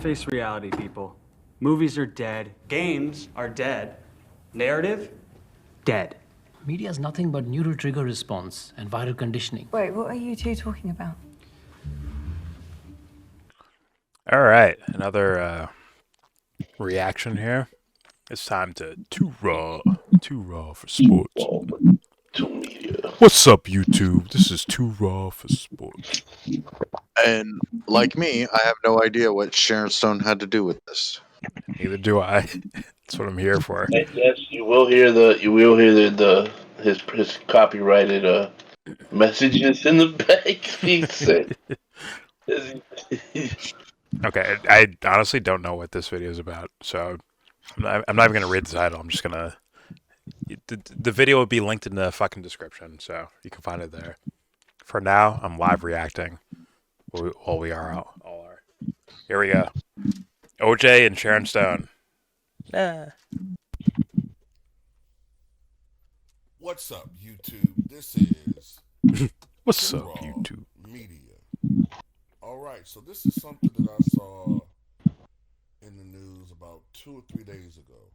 Face reality, people. Movies are dead. Games are dead. Narrative? Dead. Media is nothing but neural trigger response and viral conditioning. Wait, what are you two talking about? All right, another reaction here. It's time to too raw for sports. What's up, YouTube? This is Too Raw for Sports. And like me, I have no idea what Sharon Stone had to do with this. Neither do I. That's what I'm here for. Yes, you will hear his copyrighted messages in the back. He said. Okay, I honestly don't know what this video is about, so I'm not even gonna read the title. I'm just gonna. The video will be linked in the fucking description, so you can find it there. For now, I'm live reacting. While we are all are. Here we go. OJ and Sharon Stone. What's up, YouTube? This is What's Too up, Raw YouTube? Media. All right, so this is something that I saw in the news about 2 or 3 days ago,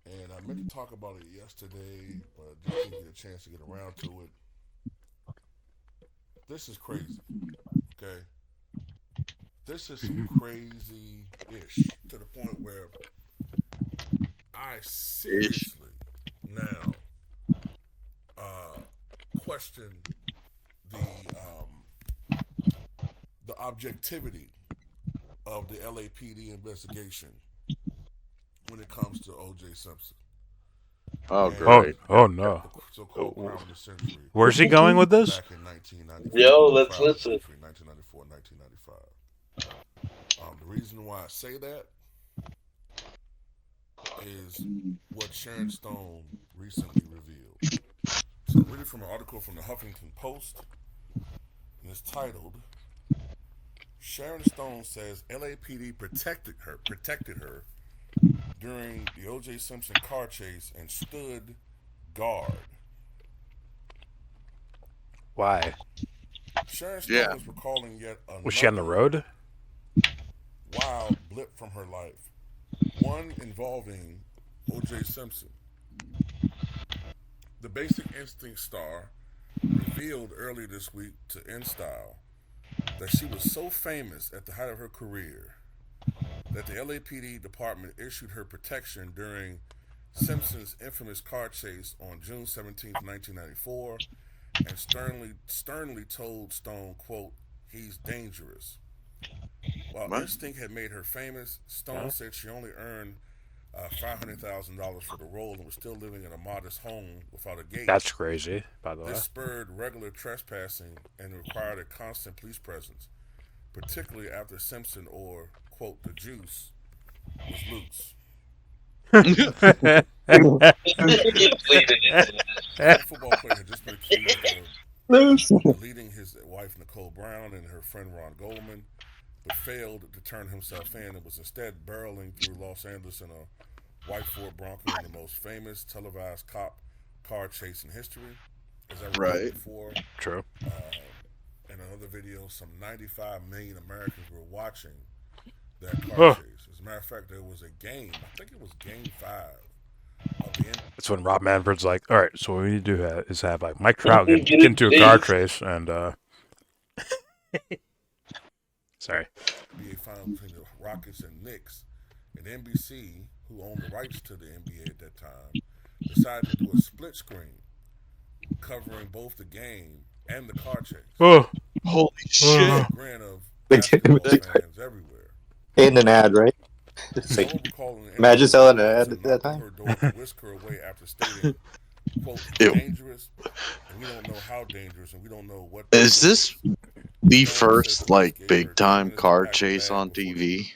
and I meant to talk about it yesterday, but I just didn't get a chance to get around to it. This is crazy, okay? This is some crazy-ish to the point where I seriously now question the objectivity of the LAPD investigation when it comes to O.J. Simpson. Oh, And great. Oh no. the so-called crime of the century. Where's he going with this? Back in 1994. Yo, let's crime of the listen. century, 1994, 1995. The reason why I say that is what Sharon Stone recently revealed. So I'm reading from an article from the Huffington Post, and it's titled, Sharon Stone says LAPD protected her during the O.J. Simpson car chase and stood guard. Why? Sharon Stone Yeah. is recalling yet another Was she on the road? wild blip from her life, one involving O.J. Simpson. The Basic Instinct star revealed earlier this week to InStyle that she was so famous at the height of her career that the LAPD department issued her protection during Simpson's infamous car chase on June 17, 1994, and sternly told Stone, quote, "He's dangerous." While What? Instinct had made her famous, Stone said she only earned $500,000 for the role and was still living in a modest home without a gate. That's crazy, by the way. This spurred regular trespassing and required a constant police presence, particularly after Simpson, or, quote, the juice, was loose. The football player had just been accused of deleting his wife Nicole Brown and her friend Ron Goldman, but failed to turn himself in and was instead barreling through Los Angeles in a white Ford Bronco in the most famous televised cop car chase in history. As I reported before, True. in another video, some 95 million Americans were watching that car chase. As a matter of fact, there was a game, I think it was game 5 of the end. That's when Rob Manfred's like, all right, so what we need to do is have like Mike Trout get into a car chase and sorry. NBA final between the Rockets and Knicks, and NBC, who owned the rights to the NBA at that time, decided to do a split screen covering both the game and the car chase. Oh, Holy shit. Grin of They did basketball it. fans everywhere. In an ad, right? It's like, imagine selling an ad at that time. Her door to whisk her away after stating, quote, Ew. dangerous, and we don't know how dangerous, and we don't know what. Is this the first, like, big-time car chase on TV?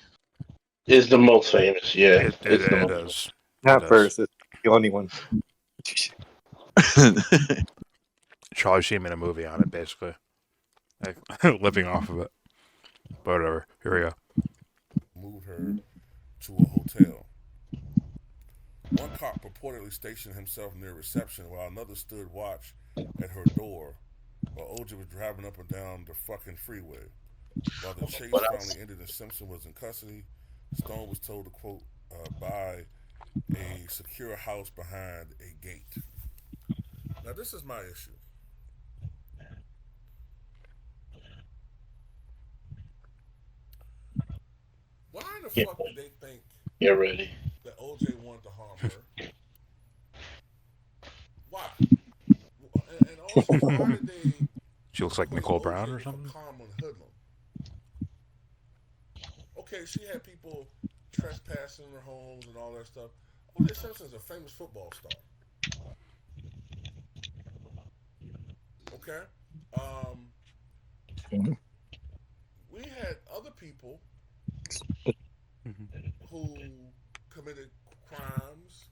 It's the most famous, yeah. it It's the most is. Not It is. first, it's the only one. Charlie Sheen made a movie on it, basically. Like, living off of it. But whatever. Here we go. Moved her to a hotel. One cop purportedly stationed himself near reception while another stood watch at her door while OJ was driving up and down the fucking freeway. While the chase But finally ended and Simpson was in custody, Stone was told to, quote, buy a secure house behind a gate. Now, this is my issue. Why in the Yeah, fuck did they think get ready. that OJ wanted to harm her? Why? And also, why did they She looks like equate Nicole Brown OJ or with a something. common hoodlum? Okay, she had people trespassing in her homes and all that stuff. OJ Simpson's a famous football star. Okay? Um, we had other people who committed crimes,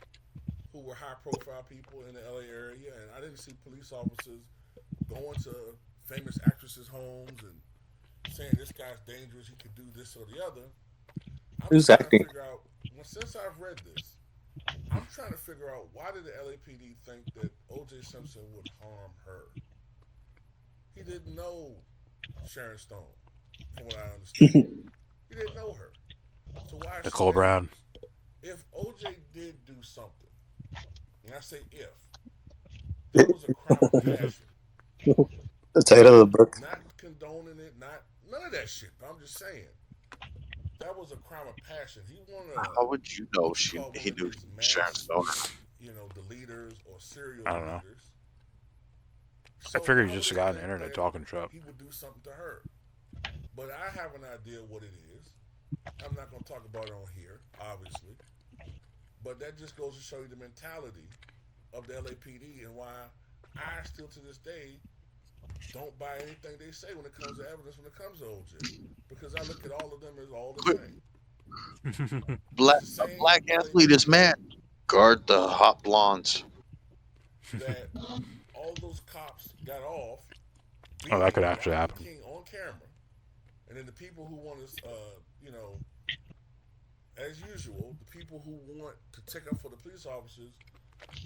who were high profile people in the LA area, and I didn't see police officers going to famous actresses' homes and saying this guy's dangerous, he could do this or the other. I'm Who's trying to acting? figure out, well, since I've read this, I'm trying to figure out why did the LAPD think that O.J. Simpson would harm her? He didn't know Sharon Stone, from what I understand. He didn't know her. So why is she Nicole Brown. dangerous? If O.J. did do something, and I say if, that was a crime of passion. The title of the book. Not condoning it, not none of that shit. But I'm just saying that was a crime of passion. He wanted how would you know what you call one he of knew these Sharon mass, Stone? deleters or serial I don't know. deleters. I So figured why he would just they got an think internet that talking shop. he would do something to her? But I have an idea what it is. I'm not going to talk about it on here, obviously. But that just goes to show you the mentality of the LAPD and why I still to this day don't buy anything they say when it comes to evidence when it comes to OJ. Because I look at all of them as all the Quick, same. black It's the a same black athlete is LAPD man. Guard the hot blondes. that all those cops got off Oh, that beating could actually Rodney happen. King on camera. And then the people who want to, as usual, the people who want to take up for the police officers,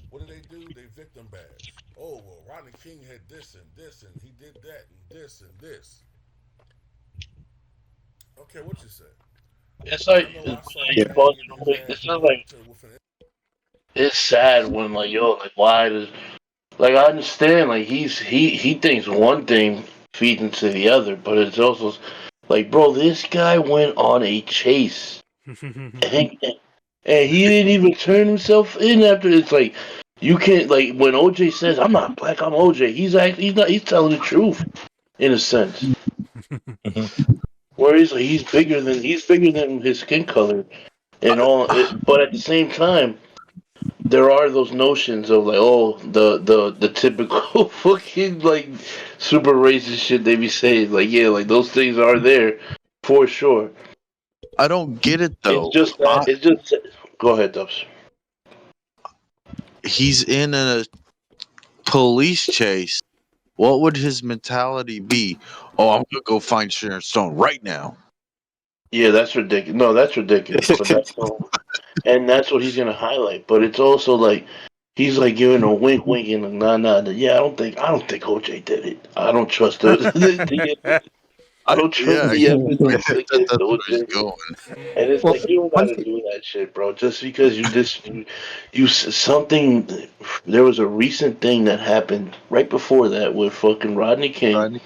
what do? They victim badge. Oh, well, Rodney King had this and this, and he did that and this and this. Okay, what you say? It's Because like I know I saw Yeah. a man pause getting real his quick. ass It's just like beat with an. it's sad when like yo, like why does like I understand like he thinks one thing feeds into the other, but it's also like bro, this guy went on a chase and, and he didn't even turn himself in after. It's like you can't like when OJ says I'm not black, I'm OJ. He's telling the truth in a sense. Where he's bigger than his skin color and all. But at the same time, there are those notions of like, oh, the typical fucking like super racist shit they be saying. Like, yeah, like those things are there for sure. I don't get it It's though. just that it's just. Go ahead, Dubs. He's in a police chase. What would his mentality be? Oh, I'm gonna go find Sharon Stone right now. Yeah, that's ridiculous. No, that's ridiculous. But and that's what he's gonna highlight. But it's also like he's like giving a wink, wink, and like, nah. Yeah, I don't think OJ did it. I don't trust I don't trust Yeah, the evidence that's against where he's OJ. going. And it's Well, like you don't one gotta thing. do that shit, bro. Just because something. There was a recent thing that happened right before that with fucking Rodney King, Rodney.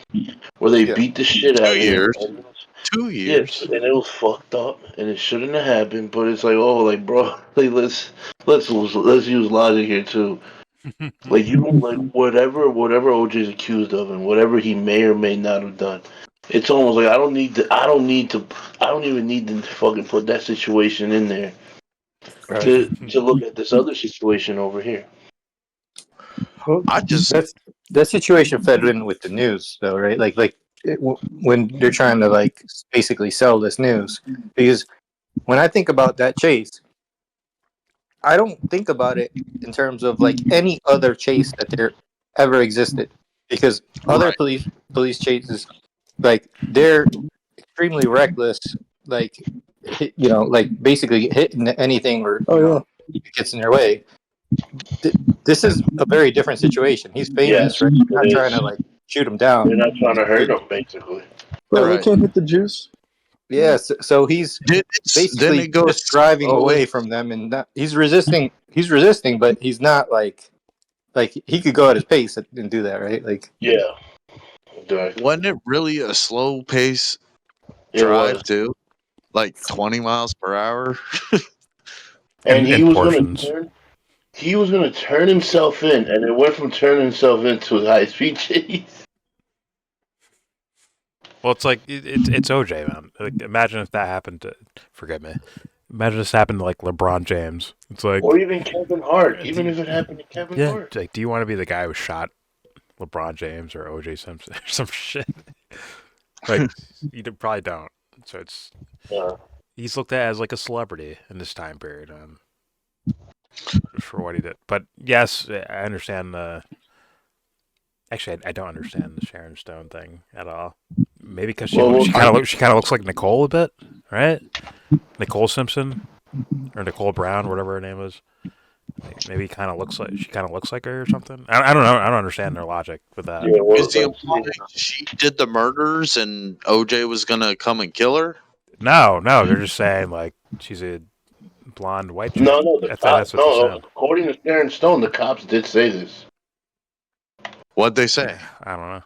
where they Yeah. beat the shit out 2 of him. years. And 2 yes, years. and it was fucked up, and it shouldn't have happened. But it's like, oh, like bro, like let's use logic here too. Like you don't like whatever OJ's accused of, and whatever he may or may not have done. It's almost like I don't even need to fucking put that situation in there Right. to look at this other situation over here. Well, I just that's that situation fed in with the news, though, right? When they're trying to like basically sell this news, because when I think about that chase, I don't think about it in terms of like any other chase that there ever existed, because other right. police chases, like they're extremely reckless, like like basically hitting anything or it gets in their way. This is a very different situation. He's famous, Yes, right? You're not it trying to is. like shoot him down. They're not trying to hurt him, basically. Bro, they Right. can't hit the juice. Yeah, so he's Then basically it goes. just driving Oh, away from them, and he's resisting. He's resisting, but he's not like he could go at his pace and do that, right? Like, Yeah. Exactly. wasn't it really a slow pace It drive was. too? Like 20 miles per hour? And in portions. he was gonna turn himself in, and it went from turning himself into a high speed chase. Well, it's like it's OJ, man. Like, imagine if that happened to. Forgive me. Imagine this happened to like LeBron James. It's like, Or even Kevin Hart. do Even you- if it happened to Kevin yeah, Hart. like, do you want to be the guy who shot LeBron James or OJ Simpson or some shit? Like, you probably don't. So he's looked at as like a celebrity in this time period, for what he did. But yes, I understand the. Actually, I don't understand the Sharon Stone thing at all. Maybe because she kind of looks like Nicole a bit, right? Nicole Simpson or Nicole Brown, whatever her name is. Maybe she kind of looks like her or something. I don't know. I don't understand their logic with that. Yeah, well, Is the implying she did the murders and OJ was gonna come and kill her? No, they're just saying like she's a blonde white chick. no, I thought that's what they said. according to Sharon Stone, the cops did say this. What'd they say? Yeah, I don't know.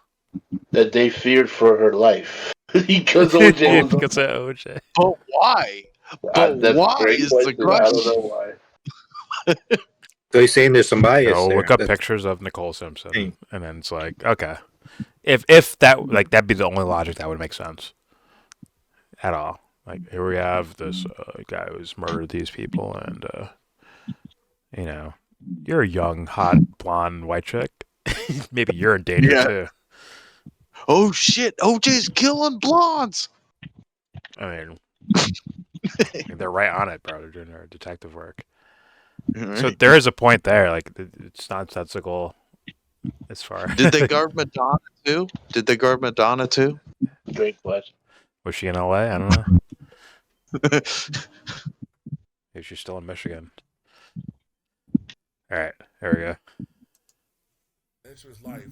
That they feared for her life. because OJ was because of OJ. But why? But that's why a great is question. the question? I don't know why. so he's saying there's some bias. Go there. look up That's- pictures of Nicole Simpson, and then it's like, okay, if that like that'd be the only logic that would make sense at all. Like here we have this guy who's murdered these people, and you know, you're a young, hot, blonde white chick. Maybe you're in danger too. Oh shit! OJ's killing blondes. I mean, they're right on it, bro. They're doing their detective work. Right. So there is a point there. Like it's nonsensical as far. Did they guard Madonna too? Great question. Was she in LA? I don't know. Maybe she's still in Michigan. All right, there we go. Into his life,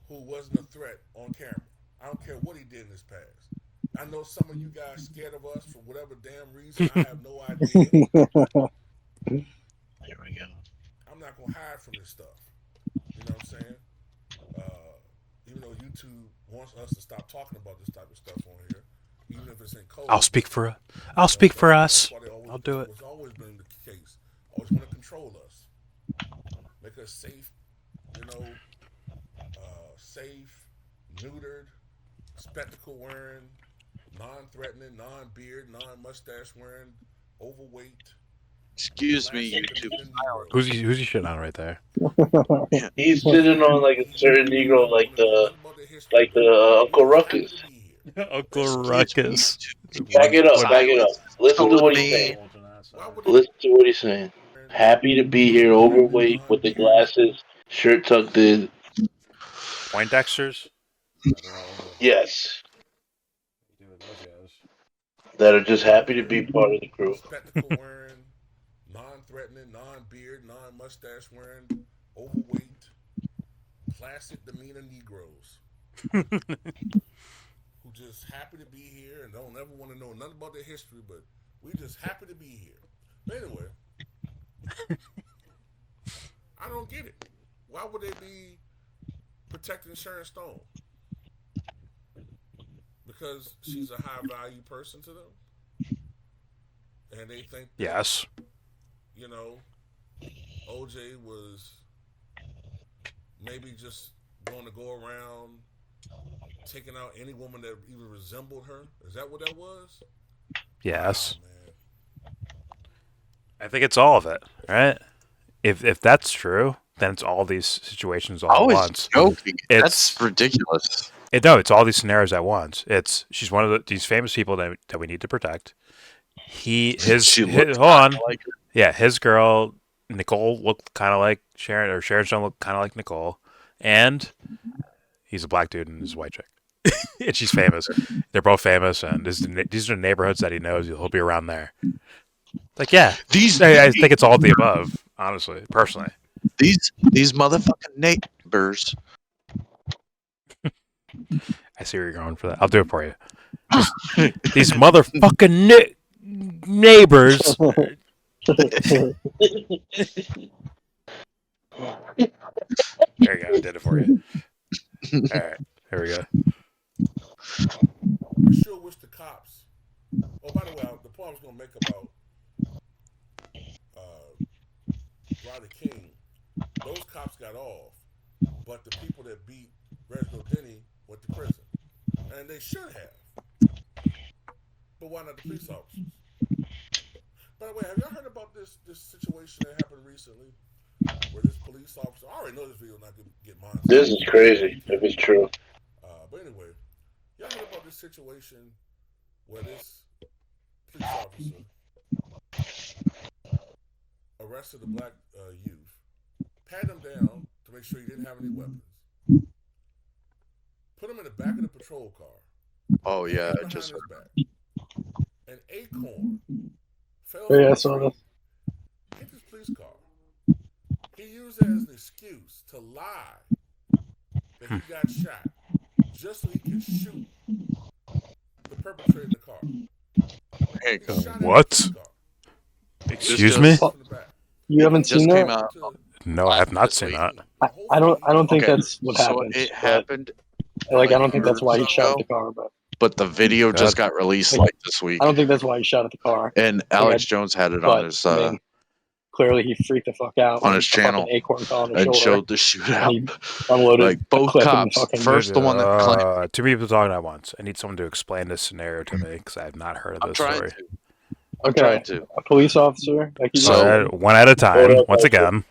who wasn't a threat on camera. I don't care what he did in his past. I know some of you guys scared of us for whatever damn reason. I have no idea. Here we go. I'm not gonna hide from this stuff. You know what I'm saying? Even though YouTube wants us to stop talking about this type of stuff on here, even if it's in code. I'll speak for us. I'll do it. It's always been the case. Always want to control us, make us safe. You know, safe, neutered, spectacle wearing, non-threatening, non-beard, non-mustache wearing, overweight. Excuse me, YouTube. Who's he shitting on right there? He's sitting on like a certain Negro, like the Uncle Ruckus. Uncle Ruckus. Back it up. Listen to what he's saying. Listen to what he's saying. Happy to be here, overweight, with the glasses, shirt tucked in. Poindexters? Yes. That are just happy to be part of the crew. Spectacle wearing, non-threatening, non-beard, non-mustache wearing, overweight, classic demeanor Negroes. Who just happy to be here and don't ever want to know nothing about their history, but we just happy to be here. But anyway, I don't get it. Why would they be protecting Sharon Stone? Because she's a high value person to them? And they think that, Yes. you know, OJ was maybe just going to go around taking out any woman that even resembled her. Is that what that was? Yes. Oh, man. I think it's all of it, right? If that's true, then it's all these situations all I at was once. joking. It's That's ridiculous. it's all these scenarios at once. She's one of these famous people that we need to protect. Hold on. Like Yeah, his girl Nicole looked kind of like Sharon, or Sharon Stone looked kind of like Nicole, and he's a black dude and his white chick, and she's famous. They're both famous, and these are neighborhoods that he knows. He'll be around there. Like, yeah, I think it's all of the above. Honestly, personally, these motherfucking neighbors. I see where you're going for that. I'll do it for you. These motherfucking neighbors. There you go. I did it for you. All right. Here we go. I sure wish the cops. Oh, by the way, the point I was gonna make about Rodney King, those cops got off, but the people that beat Reginald Denny went to prison, and they should have. But why not the police officers? By the way, have y'all heard about this situation that happened recently, where this police officer? I already know this video not gonna get mine. This is crazy if it's true. But anyway, y'all heard about this situation where this police officer arrested a black youth, pat him down to make sure he didn't have any weapons, put him in the back of the patrol car. Oh yeah, I behind just his heard. back. An acorn fell Oh, yeah, I from saw the that. tree, hit this police car. He used it as an excuse to lie that he got shot, just so he could shoot the perpetrator in the car. He shot him in the What? police car. Excuse just- me? From the back. You haven't just seen came that? out. No, I have not This seen week. that. I don't think Okay, that's what so happened. it but, happened, Like, I like, don't think that's why he years shot at ago. the car, but but the video just God. got released Like, like this week, I don't think that's why he shot at the car. and Alex Jones had it on But his I mean, clearly he freaked the fuck out on when his a channel fucking acorn fell on his and shoulder. showed the And he shootout. unloaded Like a both clip in cops. fucking First, the one that claimed. Two people talking at once. I need someone to explain this scenario to me because I have not heard of I'm this trying story. to. I'm Okay. trying to. A police officer, like he So- All said, right, one at a time. Hold up, Once hold again,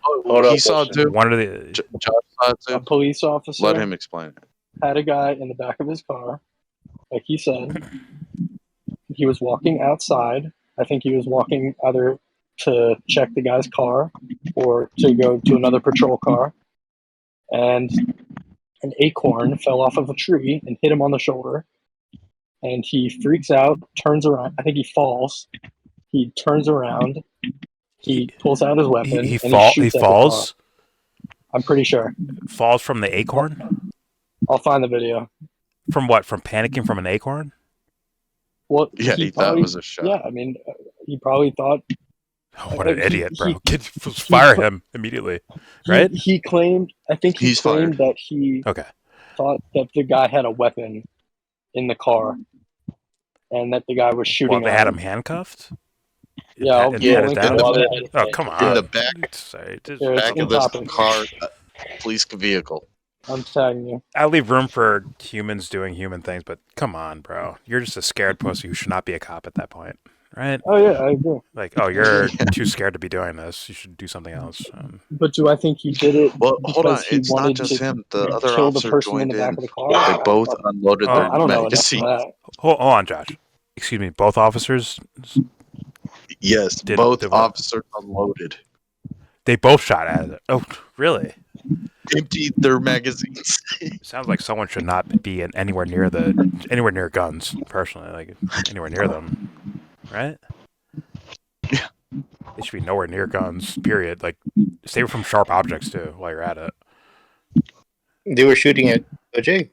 Hold he up, saw it Buster. too. one of the. Josh saw it a too. police officer Let him explain it. had a guy in the back of his car. Like he said, he was walking outside. I think he was walking either to check the guy's car or to go to another patrol car. And an acorn fell off of a tree and hit him on the shoulder. And he freaks out, turns around. I think he falls. He turns around. He pulls out his weapon He and fall. he He shoots at falls. the car. I'm pretty sure. Falls from the acorn. I'll find the video. From what? From panicking from an acorn? Well, Yeah, he thought it was a shot. Yeah, I mean, he probably thought. Oh, what an He- idiot, bro! he- Kid, fire him immediately. Right? He claimed. I think he He's claimed fired. that he Okay. thought that the guy had a weapon in the car, and that the guy was shooting. Well, they at had him handcuffed. Yeah, I'll And yeah, patted link down? to While it. they had Oh, it. come Yeah. on. In the back, Sorry, There, it's back in of this topic. car, police vehicle. I'm tagging you. I leave room for humans doing human things, but come on, bro. You're just a scared pussy who should not be a cop at that point, right? Oh yeah, I agree. Like, oh, you're too scared to be doing this. You should do something else. But do I think he did it? Well, hold on. because he It's not wanted just to him. The other kill the officer person in joined the back in. of the car? They both unloaded Oh, their I don't know enough magazine. for that. Hold on, Josh. Excuse me. Both officers, Yes, Did- both did what? officers unloaded. they both shot at it. Oh, really? Emptied their magazines. Sounds like someone should not be anywhere near guns. Personally, like anywhere near them, right? Yeah. They should be nowhere near guns. Period. Like, stay away from sharp objects too while you're at it. They were shooting at OJ.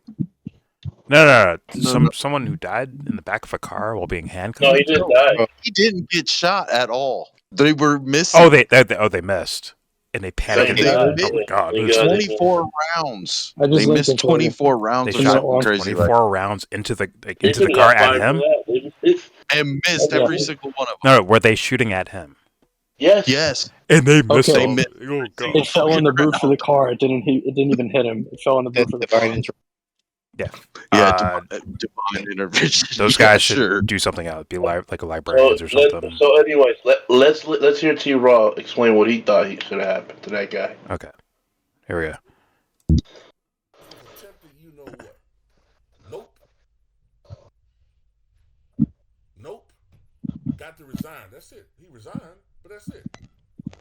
No. No. Someone who died in the back of a car while being handcuffed. No, he didn't die. He didn't get shot at all. They were missing. Oh, they missed, and they panicked. Thank and God. oh my god! Thank It was- God. 24 rounds. I just They linked missed it for you. 24 They rounds or shot something crazy like 24 rounds into the They into the could've car got at fired for him. that. It's- and missed Okay. every single one of them. No, were they shooting at him? Yes. Yes. And they missed. Okay. him. They Oh god! It fell on the roof of the car. It didn't. It didn't even hit him. It fell on the roof of the car. Yeah. Yeah, divine intervention. Those Yeah, guys should sure. do something else. Be like a librarians or something. So anyways, let's hear T Raw explain what he thought he should have happened to that guy. Okay. Here we go. Attempted, you know what? Nope. Got to resign. That's it. He resigned, but that's it.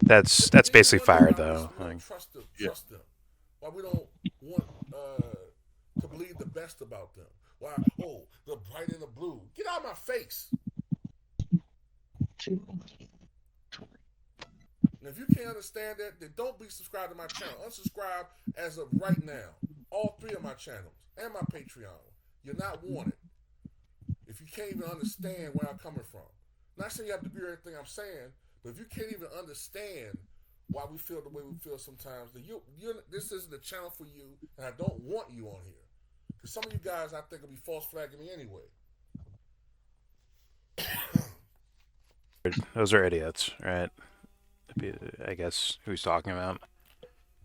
That's basically fired though. We don't Like, trust them. Trust them. Why we don't want to believe the best about them? Why? Oh, the bright and the blue. Get out of my face. And if you can't understand that, then don't be subscribed to my channel. Unsubscribe as of right now. all 3 of my channels and my Patreon. You're not wanted. If you can't even understand where I'm coming from. Not saying you have to agree with everything I'm saying, but if you can't even understand why we feel the way we feel sometimes, then this isn't the channel for you, and I don't want you on here. Because some of you guys, I think, will be false flagging me anyway. Those are idiots, right? I guess who he's talking about.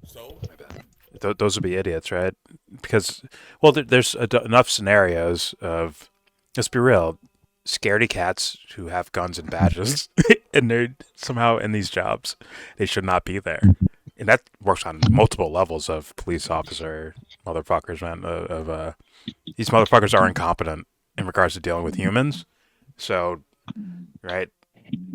So? Those would be idiots, right? Because, well, there's enough scenarios of, let's be real, scaredy cats who have guns and badges, and they're somehow in these jobs. They should not be there. And that works on multiple levels of police officer motherfuckers, man. These motherfuckers are incompetent in regards to dealing with humans. So, right,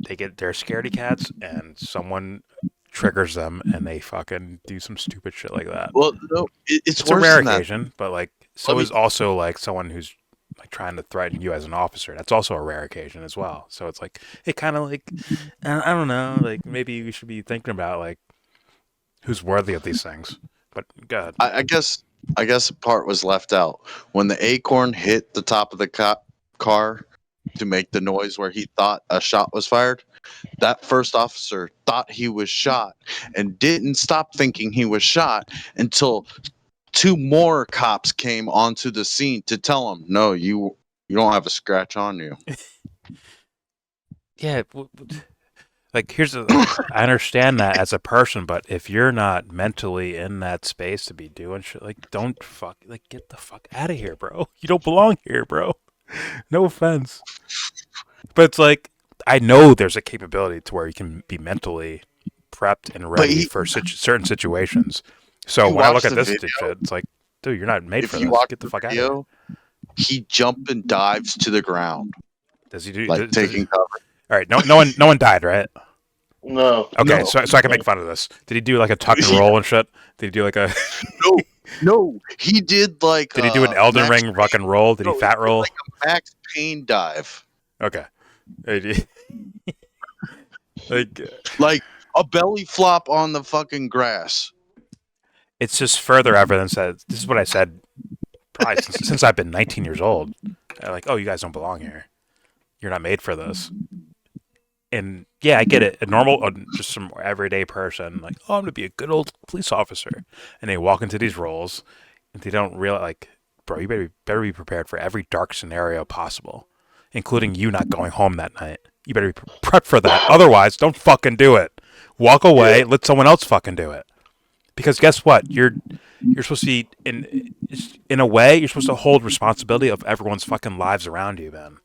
they're scaredy cats, and someone triggers them, and they fucking do some stupid shit like that. Well, no, it's a worse rare than that. occasion, but like, so is also like someone who's like trying to threaten you as an officer. That's also a rare occasion as well. So it's like, it kind of like, I don't know, like maybe we should be thinking about like who's worthy of these things. But God, I guess a part was left out when the acorn hit the top of the car to make the noise where he thought a shot was fired. That first officer thought he was shot and didn't stop thinking he was shot until 2 more cops came onto the scene to tell him, "No, you don't have a scratch on you." yeah, like I understand that as a person, but if you're not mentally in that space to be doing shit, like get the fuck out of here, bro. You don't belong here, bro. No offense, but it's like, I know there's a capability to where you can be mentally prepped and ready for certain situations. So when I look at this shit, it's like, dude, you're not made for this. Get the fuck out of here. He jump and dives to the ground. Does he do like taking cover? All right, no one died, right? No. Okay, No. so I can make fun of this. Did he do like a tuck and roll and shit? Did he do like a? No. He did like. Did he do an Elden Ring rock and roll? Did he fat roll? Like a Max Payne dive. Okay. Like a belly flop on the fucking grass. It's just further evidence that this is what I said probably since I've been 19 years old. Like, oh, you guys don't belong here. You're not made for this. And yeah, I get it. Just some everyday person, like, oh, I'm going to be a good old police officer. And they walk into these roles and they don't realize, like, bro, you better be prepared for every dark scenario possible, including you not going home that night. You better be prepped for that. Otherwise, don't fucking do it. Walk away. Let someone else fucking do it. Because guess what? You're supposed to be, in a way, you're supposed to hold responsibility of everyone's fucking lives around you, man.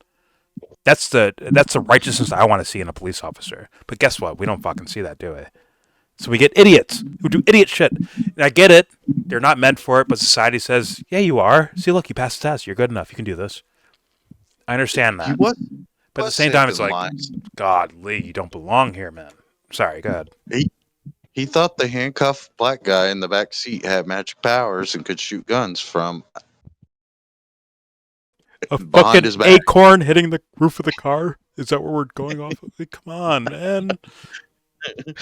That's the righteousness I want to see in a police officer. But guess what? We don't fucking see that, do we? So we get idiots who do idiot shit. And I get it. They're not meant for it, but society says, yeah, you are. See, look, you passed the test. You're good enough. You can do this. I understand that. But at the same time, it's like, God, Lee, you don't belong here, man. Sorry, go ahead. He thought the handcuffed black guy in the back seat had magic powers and could shoot guns from a fucking acorn hitting the roof of the car? Is that where we're going off of? Like, come on, man. You're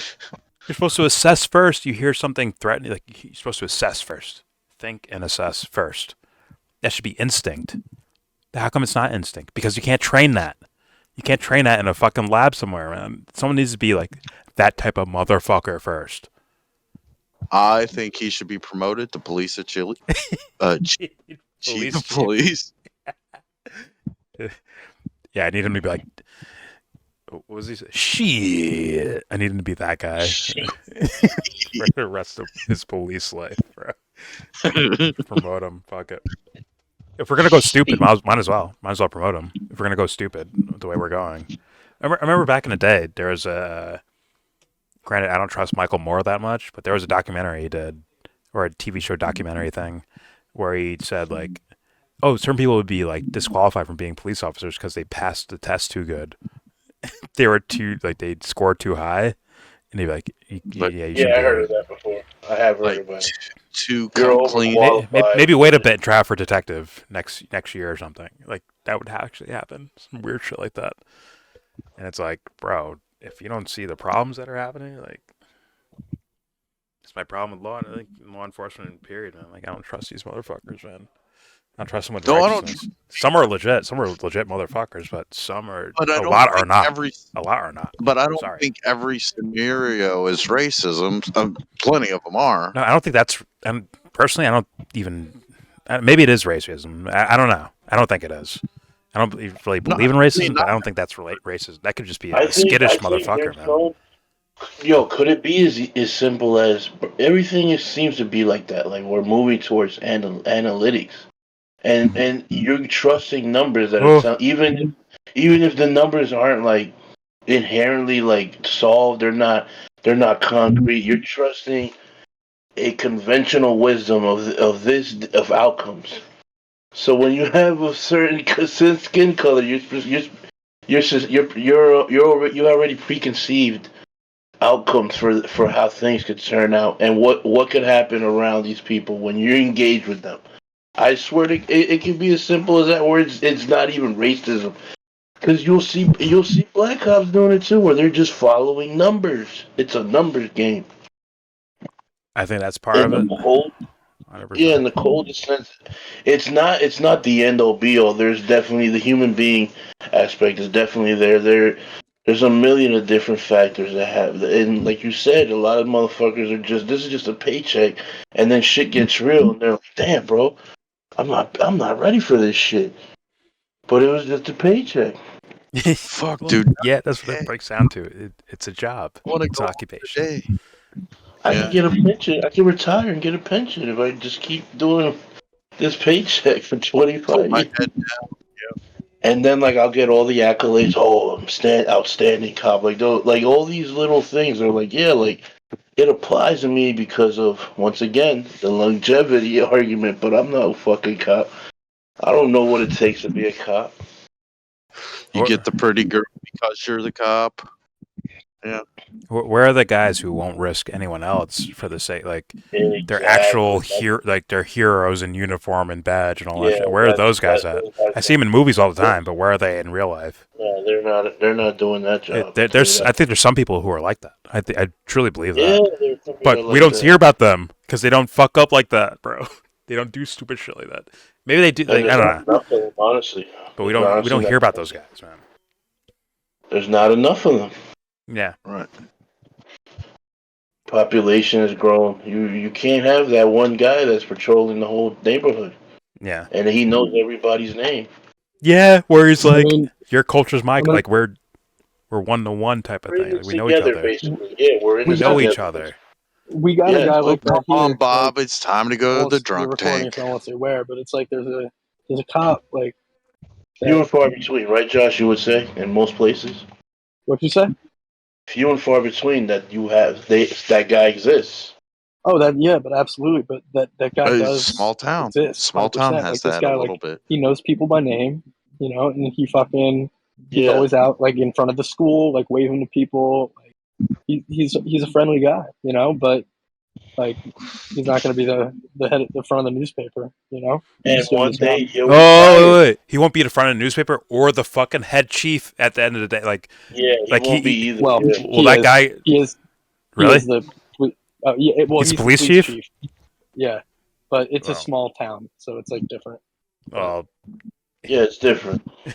supposed to assess first. You hear something threatening, like, you're supposed to assess first. Think and assess first. That should be instinct. How come it's not instinct? Because you can't train that. You can't train that in a fucking lab somewhere, man. Someone needs to be like that type of motherfucker first. I think he should be promoted to police of Chile. Chief of police. Yeah, I need him to be like, what was he say? Shit. I need him to be that guy for the rest of his police life, bro. Promote him. Fuck it. If we're gonna go stupid, might as well promote him. If we're gonna go stupid the way we're going, I remember back in the day there was a. Granted, I don't trust Michael Moore that much, but there was a documentary he did, or a TV show documentary thing, where he said like, oh, certain people would be like disqualified from being police officers because they passed the test too good. They were they'd scored too high, and they'd be like, yeah, I heard of that before. I have heard about it. Too clean. Maybe wait a bit and try out for detective next year or something. Like that would actually happen. Some weird shit like that. And it's like, bro, if you don't see the problems that are happening, like, It's my problem with law enforcement. Period, man. Like I don't trust these motherfuckers, man. I don't trust them with No, I don't. righteousness. Some are legit. Some are legit motherfuckers, but some are. But I A don't lot are think not. every. A lot are not. But I don't Sorry. think every scenario is racism. Plenty of them are. No, I don't think that's. Personally, I don't even. Maybe it is racism. I don't know. I don't think it is. I don't really believe in racism, but I don't think that's racist. That could just be a skittish motherfucker, man. Yo, could it be as simple as everything seems to be like that? Like we're moving towards analytics, and you're trusting numbers that are Oh, even if the numbers aren't like inherently like solved, they're not concrete. You're trusting a conventional wisdom of outcomes. So when you have a certain skin color, you already preconceived outcomes for how things could turn out and what could happen around these people when you engage with them. I swear it can be as simple as that, where it's not even racism, because you'll see black cops doing it too, where they're just following numbers. It's a numbers game. I think that's part In of the it. cold, yeah, 100%. in the coldest sense, it's not the end all be all. There's definitely the human being aspect is definitely there. There's a million of different factors that have, and like you said, a lot of motherfuckers are just this is just a paycheck, and then shit gets real, and they're like, damn, bro, I'm not ready for this shit. But it was just a paycheck. Fuck, Well, dude. yeah, that's what it breaks down to. It's a job. I want to It's go an on occupation. today. I Yeah. can get a pension. I can retire and get a pension if I just keep doing this paycheck for Hold 25 my years. head. And then like I'll get all the accolades. Oh, I'm outstanding cop. Like like all these little things are like, yeah, like it applies to me because of, once again, the longevity argument. But I'm not a fucking cop. I don't know what it takes to be a cop. You get the pretty girl because you're the cop. Yeah. Where are the guys who won't risk anyone else for the sake, like they're actual Exactly. like they're heroes in uniform and badge and all that Yeah, shit? Where are those guys at? I see them in movies all the time, but where are they in real life? no, they're not. They're not doing that job. I'll tell you There's, I that. think there's some people who are like that. I truly believe Yeah, that. there's some But people we like don't that. hear about them because they don't fuck up like that, bro. They don't do stupid shit like that. Maybe they do. And Like, I there's don't not know, enough of them, honestly. but we There's don't honestly not. hear about those guys, man. There's not enough of them. Yeah. Right. Population has grown. You can't have that one guy that's patrolling the whole neighborhood, Yeah. and he knows everybody's name. Yeah. Where he's I like, mean, your culture's my, I mean, like we're 1-to-1 type of We're in thing. Like, this we know each together, other. basically. Yeah, we're in We we this got know each together. other. we got a Yeah, guy Oh, like that come on, here. Like, Bob. It's time to I go to the won't, you're drunk recording tank. it, so I won't say where, but it's like there's a cop like few that. and far between, right, Josh? You would say in most places, What you say? few and far between that you have that guy exists. Oh, that yeah, but absolutely, but that guy It's does small town. exist, Small hundred town percent. has Like this that a guy, little like bit. he knows people by name, and he's Yeah, always out like in front of the school, like waving to people. Like he's a friendly guy, but like he's not going to be the head at the front of the newspaper, and just doing one his job. day he'll Oh, retire. wait. He won't be in front of the newspaper or the fucking head chief at the end of the day. Yeah, he won't be either. Well, Yeah. Well, that guy, he is really? the well, He's the he's the police police chief? chief. Yeah, but it's a Well, small town, so it's like different. well, Yeah, it's different. Yeah,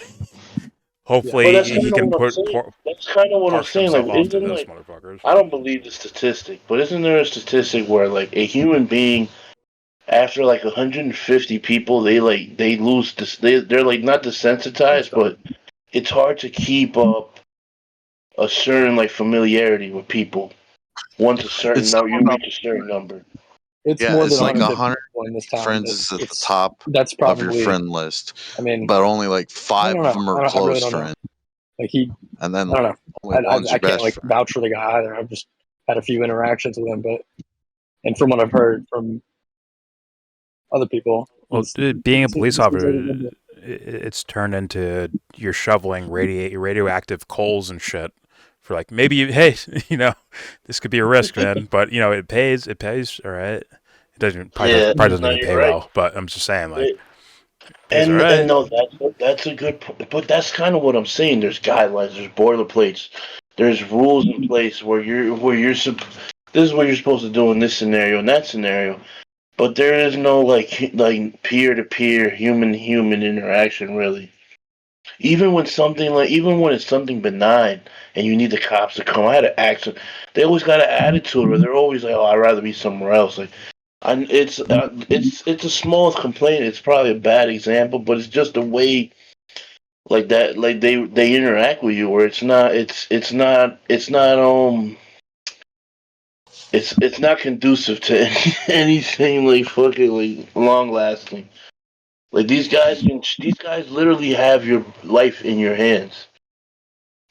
But hopefully that's kind he of can what I'm saying. That's kind of what I'm parse saying. himself Like, onto isn't those like motherfuckers. I don't believe the statistic, but isn't there a statistic where like a human being after like 150 people they lose this they're like not desensitized, but it's hard to keep up a certain like familiarity with people once a certain It's number something you about, reach a certain number. it's yeah, more than it's like 150 100 people in this town, friends but is at the it's top that's of your probably. friend list, I mean, but only like I five don't of know. them are I really close don't know. friends, Like and then I don't know. only one's I your can't best like friend. vouch for the guy either. I've just had a few interactions with him, and from what I've heard from other people, Well, he's dude, being a police seems like a officer, good dude. it's turned into you're shoveling radioactive coals and shit for like maybe hey this could be a risk, man, but it pays all right. It doesn't Yeah, probably doesn't no, even you're pay right. well, but I'm just saying like It, it pays all and right. no, that's a good point. But that's kind of what I'm saying. There's guidelines, there's boilerplates, there's rules in place where this is what you're supposed to do in this scenario and that scenario. But there is no like peer to peer, human to human interaction really. Even when it's something benign and you need the cops to come, I had an accident. They always got an attitude, or they're always like, "Oh, I'd rather be somewhere else." Like, it's a small complaint. It's probably a bad example, but it's just the way like that, like they interact with you, where it's not conducive to anything like fucking like long lasting. Like these guys literally have your life in your hands,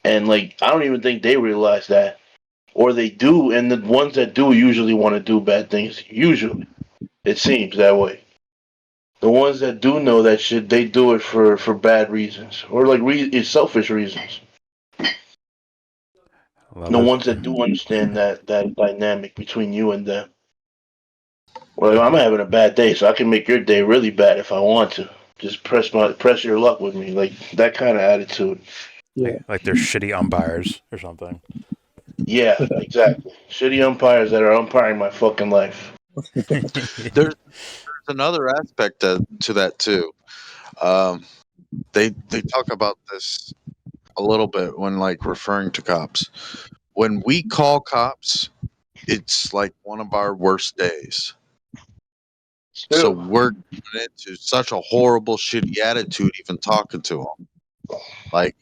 and like I don't even think they realize that, or they do, and the ones that do usually want to do bad things. Usually, it seems that way. The ones that do know that shit, they do it for bad reasons or like selfish reasons. Love The it. ones that do understand that dynamic between you and them. Well, I'm having a bad day, so I can make your day really bad if I want to. Just press your luck with me, like that kind of attitude. Yeah. Like they're shitty umpires or something. Yeah, exactly. Shitty umpires that are umpiring my fucking life. There's another aspect to that too. Um, they talk about this a little bit when like referring to cops. When we call cops, it's like one of our worst days. It's So true. we're going into such a horrible, shitty attitude even talking to them. Like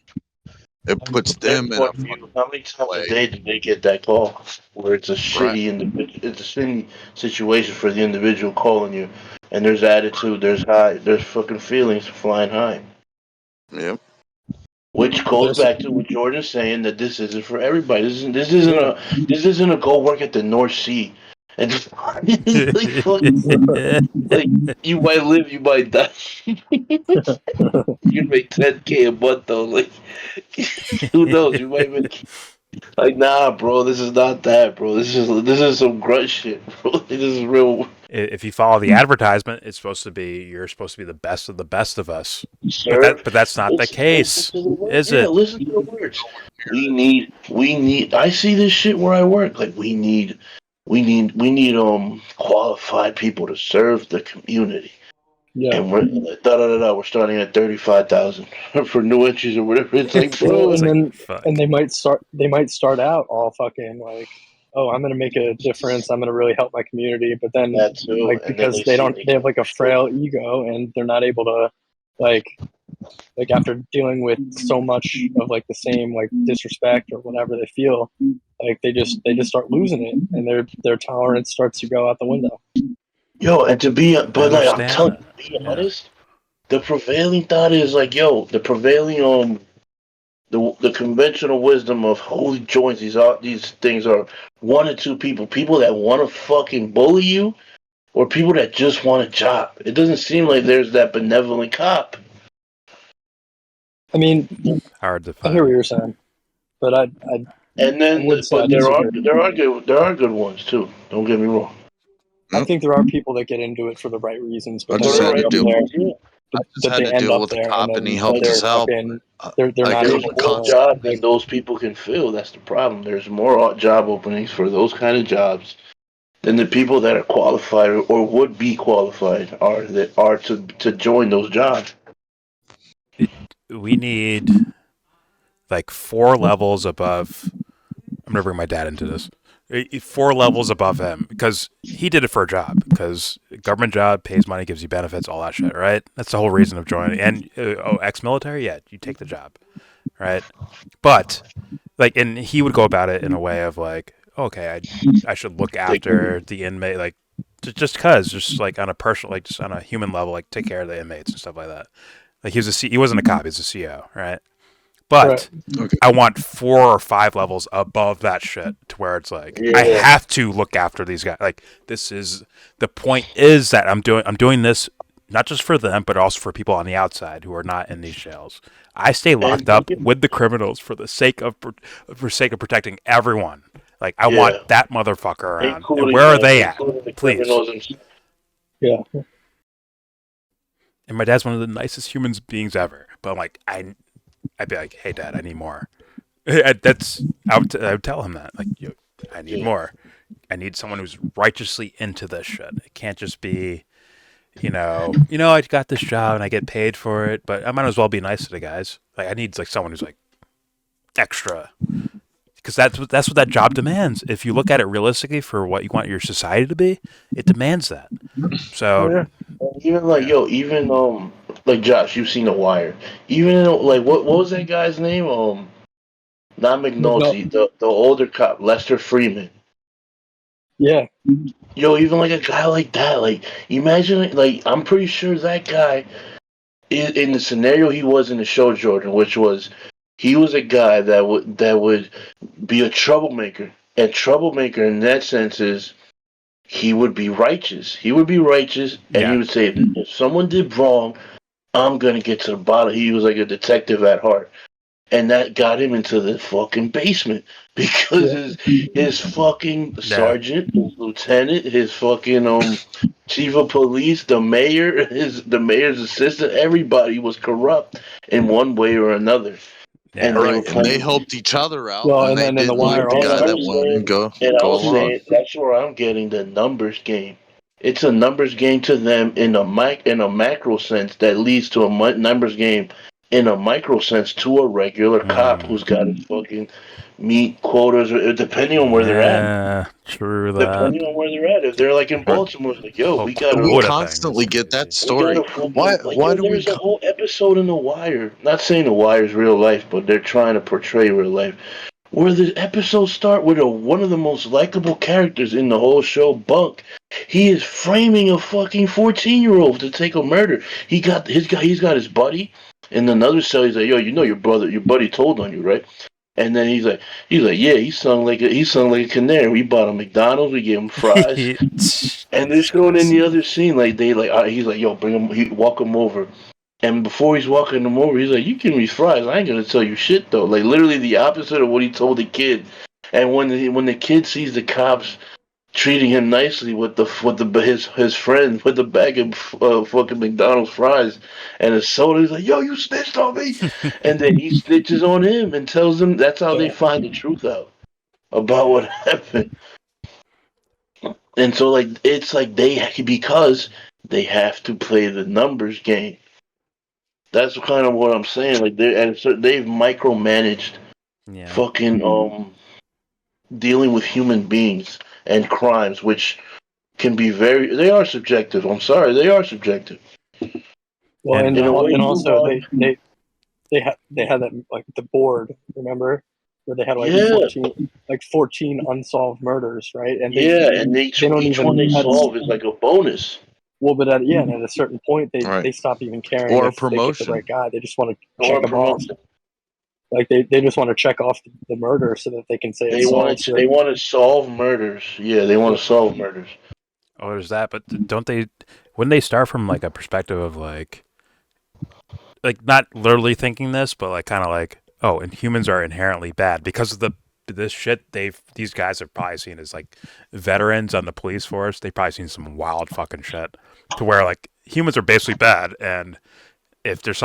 it From puts their them in a point of fucking view, how many times a way. day do they get that call where it's a Right. shitty individual? It's a shitty situation for the individual calling you, and there's attitude, there's fucking feelings flying high. Yep. Which goes There's back to what Jordan's saying that this isn't for everybody. This isn't yeah. a go work at the North Sea and just like like you might live, you might die. You make 10K a month though. Like who knows? You might make like nah, bro. This is not that, bro. This is some grunt shit, bro. This is real, If you follow the advertisement, it's supposed to be you're supposed to be the best of us. But sir. that's not the Listen case, to the words. is Yeah, it? listen to the words. We need. I see this shit where I work. Like we need qualified people to serve the community. Yeah. And we're da da da da. We're starting at 35,000 for new entries or whatever. It's like, Well, bro, It's and like then fuck. they might start out all fucking like, oh, I'm gonna make a difference. I'm gonna really help my community, but then that too. like And then because they see they they have get like a frail frustrated. ego and they're not able to like after dealing with so much of like the same like disrespect or whatever they feel, like they just start losing it and their tolerance starts to go out the window. Yo, and I but like I'm understand telling you, that. to be Yeah. honest, the prevailing thought is like, yo, the prevailing the conventional wisdom of holy joints. These things are one or two people that want to fucking bully you, or people that just want a job. It doesn't seem like there's that benevolent cop. I mean, Hard to I hear what find. you're saying, but And I then, would say I but there are disagree. there are good there are good ones too. Don't get me wrong. I Yep. think there are people that get into it for the right reasons, I but then For just they the had end to right up deal. there reasons, yeah. I just that had they to end deal up with a there and cop, and he then helped us they're out. fucking they're I not gave There's him able a more to concept. jobs than like those people can fill. That's the problem. There's more job openings for those kind of jobs than the people that are qualified or would be qualified are that are to join those jobs. We need like 4 levels above. I'm gonna bring my dad into this. 4 levels above him because he did it for a job. Because government job pays money, gives you benefits, all that shit, right? That's the whole reason of joining. And ex-military, yeah, you take the job, right? But like, and he would go about it in a way of like, okay, I should look Take after the inmate, like just like on a personal, like just on a human level, like take care of the inmates and stuff like that. Like he wasn't a cop, he's a CO, right? right. But Okay. I want 4 or 5 levels above that shit to where it's like I Yeah, have to look after these guys. Like this is the point is that I'm doing this not just for them, but also for people on the outside who are not in these jails. I stay locked and up with the criminals for the sake of protecting everyone. Like I want yeah, that motherfucker around. And including where are the they at? including the Please. criminals and Yeah. And my dad's one of the nicest humans beings ever. But I'm like I'd be like, hey dad, I need more. I would tell him that like I need yeah. more. I need someone who's righteously into this shit. It can't just be, I got this job and I get paid for it, but I might as well be nice to the guys. Like I need like someone who's like extra, because that's what that job demands. If you look at it realistically for what you want your society to be, it demands that. Oh So yeah. Even like yeah, even like Josh, you've seen The Wire. Even like what was that guy's name? Not No. McNulty, the older cop, Lester Freeman. Yeah. Yo, even like a guy like that, like imagine, like I'm pretty sure that guy in the scenario he was in the show Jordan, which was he was a guy that would be a troublemaker, and troublemaker in that sense is he would be righteous. He would be righteous, and he yeah, would say if someone did wrong, I'm gonna get to the bottom. He was like a detective at heart, and that got him into the fucking basement because Yeah. his fucking yeah, sergeant, his lieutenant, his fucking chief of police, the mayor, the mayor's assistant, everybody was corrupt in one way or another, and yeah, All they were right, and they playing. helped each other out, Well, and and they then in The didn't like Wire the And guy also. I'm that wouldn't saying, and I go was along. saying that's where I'm getting the numbers game. It's a numbers game to them in a macro sense that leads to a numbers game in a micro sense to a regular cop mm, who's got to fucking meet quotas, depending on where they're at. yeah. True that. Depending on where they're at, if they're like in Right. Baltimore, it's like yo, Whole We quota thing is constantly get that crazy. we gotta story. fucking like Why yo. do we? There's a whole episode in The Wire. Not saying The Wire's real life, but they're trying to portray real life where the episodes start with one of the most likable characters in the whole show, Bunk. He is framing a fucking 14-year-old to take a murder. He's got his buddy in another cell. He's like, yo, you know your buddy told on you, right? And then he's like, yeah, he sung like a canary. We bought him McDonald's, we gave him fries, and they're Jesus showing in Christ. the other scene like he's like, yo, bring him, walk him over. And before he's walking them over, he's like, "You give me fries. I ain't gonna tell you shit though." Like literally the opposite of what he told the kid. And when the kid sees the cops treating him nicely with his friend with the bag of fucking McDonald's fries and a soda, he's like, "Yo, you snitched on me," and then he snitches on him and tells him that's how they find the truth out about what happened. And so like it's like because they have to play the numbers game. That's kind of what I'm saying. Like they've micromanaged Yeah. fucking dealing with human beings and crimes, which can be they are subjective. I'm sorry, they are subjective. Well, And In a way, and you also are. they had that like the board, remember, where they had like Yeah, 14 unsolved murders, right? And yeah, and they don't each one they even solve is like a bonus well, but and at a certain point Right. they stop even caring Or a if they get the promotion. right guy. They just want to or check a them off. promotion. Like they just want to check off the murder so that they can say They it's solved. want So to they that, want to solve murders. Yeah, they want to solve murders. oh, there's that, but don't they? Wouldn't they start from like a perspective of like not literally thinking this, but like kind of like, oh, and humans are inherently bad because of this shit these guys have probably seen as like veterans on the police force. They've probably seen some wild fucking shit to where like humans are basically bad, and if there's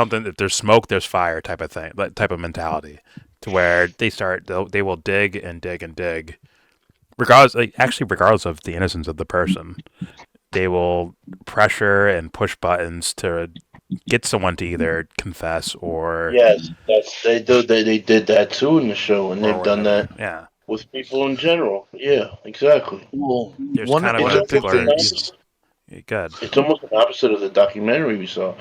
smoke, there's fire type of thing, that type of mentality, to where they will dig and dig and dig, regardless of the innocence of the person. They will pressure and push buttons to get someone to either confess Yes, they did that too in the show, and or they've done whatever. that Yeah, with people in general. Yeah, exactly. Well, there's one kind of It's one a of the almost an blurred things. evil. Good. It's almost an opposite of the documentary we saw,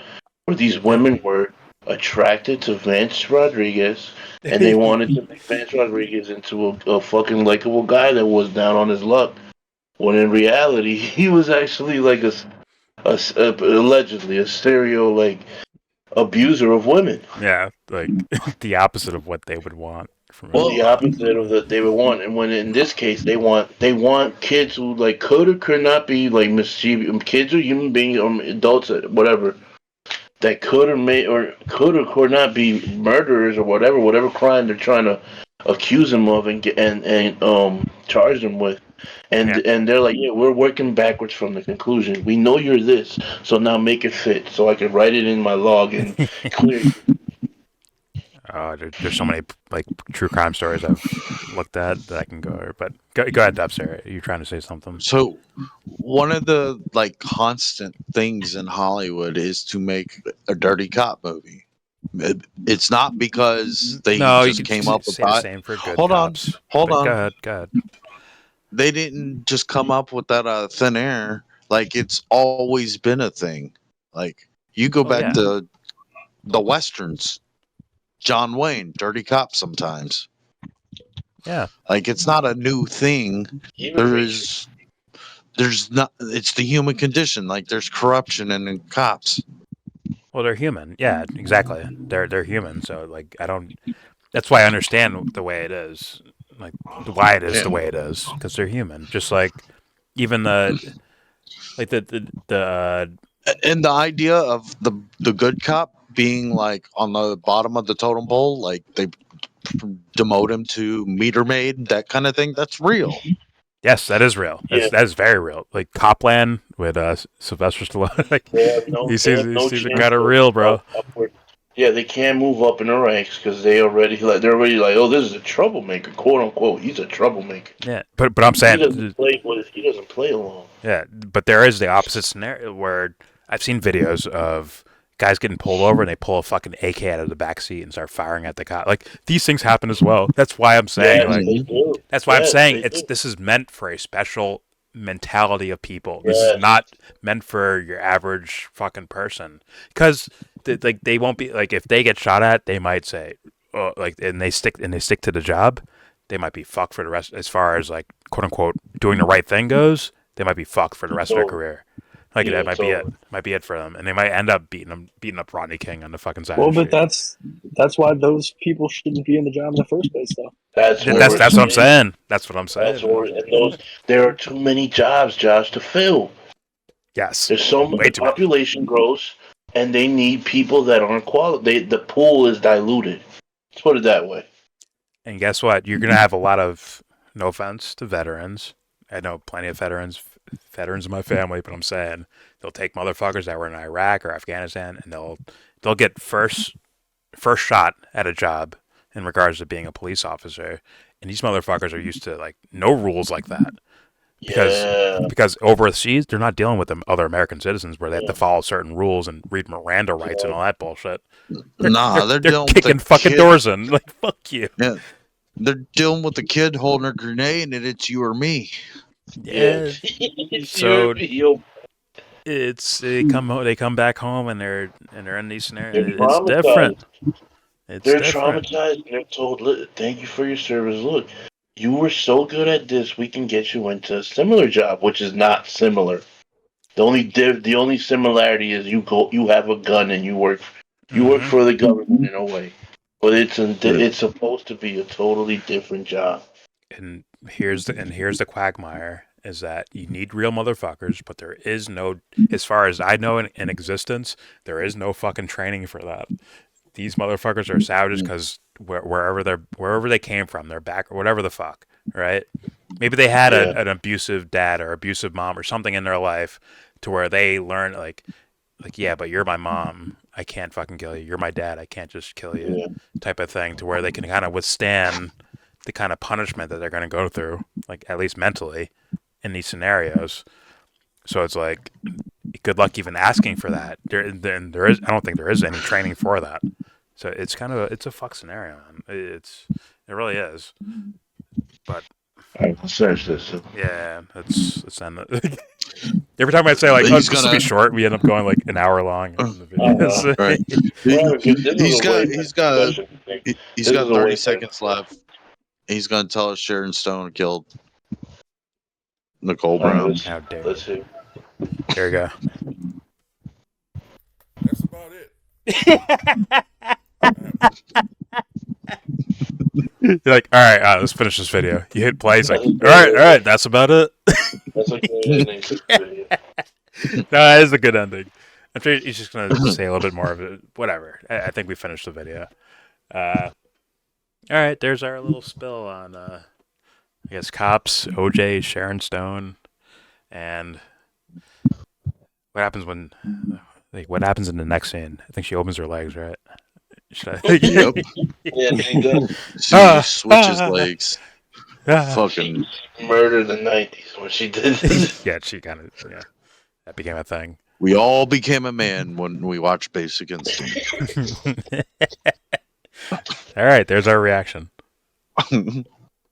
where these Yeah. women were attracted to Vance Rodriguez, and they wanted to make Vance Rodriguez into a fucking likable guy that was down on his luck. When in reality, he was actually like allegedly a serial like abuser of women. Yeah, like the opposite of what they would want from a The opposite of that they would want, and when in this case they want kids who like could or could not be like mischievous. Kids or human beings or adults, whatever, that could or could not be murderers or whatever crime they're trying to accuse them of and get and charge them with. And yeah. and they're like, yeah, we're working backwards from the conclusion. We know you're this, so now make it fit, so I can write it in my log and clear. There's so many like true crime stories I've looked at that I can go over. But go ahead, Dubster. You're trying to say something? So one of the like constant things in Hollywood is to make a dirty cop movie. It's not because they No, you just could came up with say the that. same for good Hold on, cops. hold But on. go ahead. They didn't just come up with that out of thin air. Like it's always been a thing. Like you go Oh back yeah. to the westerns, John Wayne, dirty cop sometimes. Yeah. Like it's not a new thing. Even There's not. It's the human condition. Like there's corruption in cops. Well, they're human. Yeah, exactly. They're human. So like, I don't. That's why I understand the way it is. Like why it is Yeah. the way it is because they're human. Just like even the And the idea of the good cop being like on the bottom of the totem pole, like they demote him to meter maid, that kind of thing. That's real. yes, that is real. Yeah. That is very real. Like Copland with Sylvester Stallone. Like he they have no seems chance kind of to real, bro. move upward. Yeah, they can't move up in the ranks because they're already like, oh, this is a troublemaker, quote unquote. He's a troublemaker. Yeah, but I'm He saying doesn't play along. yeah, but there is the opposite scenario where I've seen videos of guys getting pulled over and they pull a fucking AK out of the back seat and start firing at the cop. Like these things happen as well. That's why I'm saying Yes, like they do. that's why I'm Yes, saying they it's do. this is meant for a special mentality of people. This is Yes. not meant for your average fucking person because like they won't be like if they get shot at, they might say oh like and they stick to the job, they might be fucked for the rest as far as like quote unquote doing the right thing goes. They might be fucked for the rest of their Totally. career. Like Yeah, that might be it. totally. Might be it for them, and they might end up beating up Rodney King on the fucking side Well, of the but street. that's why those people shouldn't be in the job in the first place, though. That's what That's we're what I'm saying. saying. That's what I'm That's saying. what and those. There are too many jobs, Josh, to fill. Yes, There's so much. way The too many. population grows, and they need people that aren't qualified. The pool is diluted. Let's put it that way. And guess what? You're gonna have a lot of no offense to veterans. I know plenty of veterans in my family, but I'm saying they'll take motherfuckers that were in Iraq or Afghanistan, and they'll get first shot at a job in regards to being a police officer. And these motherfuckers are used to like no rules like that. Because overseas they're not dealing with the other American citizens where they have to follow certain rules and read Miranda rights and all that bullshit. They're dealing with kicking the fucking kid. doors in. Like fuck you. Yeah, they're dealing with the kid holding a grenade, and it's you or me. Yeah. So Yo, they come back home and they're in these they're scenarios. It's different. traumatized. It's They're different. traumatized. And they're told, "Look, thank you for your service. Look, you were so good at this. We can get you into a similar job, which is not similar. The only similarity is you have a gun and you work Mhm. for the government in a way, but it's supposed to be a totally different job. And here's the quagmire is that you need real motherfuckers, but there is no, as far as I know in existence, there is no fucking training for that. These motherfuckers are savages because wherever they came from, they're back or whatever the fuck, right? Maybe they had Yeah. an abusive dad or abusive mom or something in their life to where they learn like yeah, but you're my mom, I can't fucking kill you. You're my dad, I can't just kill you, Yeah. type of thing, to where they can kind of withstand the kind of punishment that they're going to go through, like at least mentally, in these scenarios. So it's like, good luck even asking for that. There is, I don't think there is any training for that. So it's kind of it's a fuck scenario. It really is. But I search this. yeah, it's end it. Every time I say like, oh, this will be short, we end up going like an hour long in the videos. Right. He's got 30 seconds left. He's gonna tell us Sharon Stone killed Nicole Brown. How dare Let's see. Here we go. That's about it. You're like, all right, let's finish this video. You hit play. He's like, all right, that's about it. That's a good ending to the video. No, that is a good ending. I'm sure he's just gonna say a little bit more of it. Whatever. I think we finished the video. All right, there's our little spill on, I guess, cops, OJ, Sharon Stone, and what happens when, like, what happens in the next scene? I think she opens her legs, right? Should I? Yep. Yeah, she does. She switches legs. Fucking. Murdered in the 90s when she did this. Yeah, she kind of that became a thing. We all became a man when we watched Basic Instinct. All right, there's our reaction.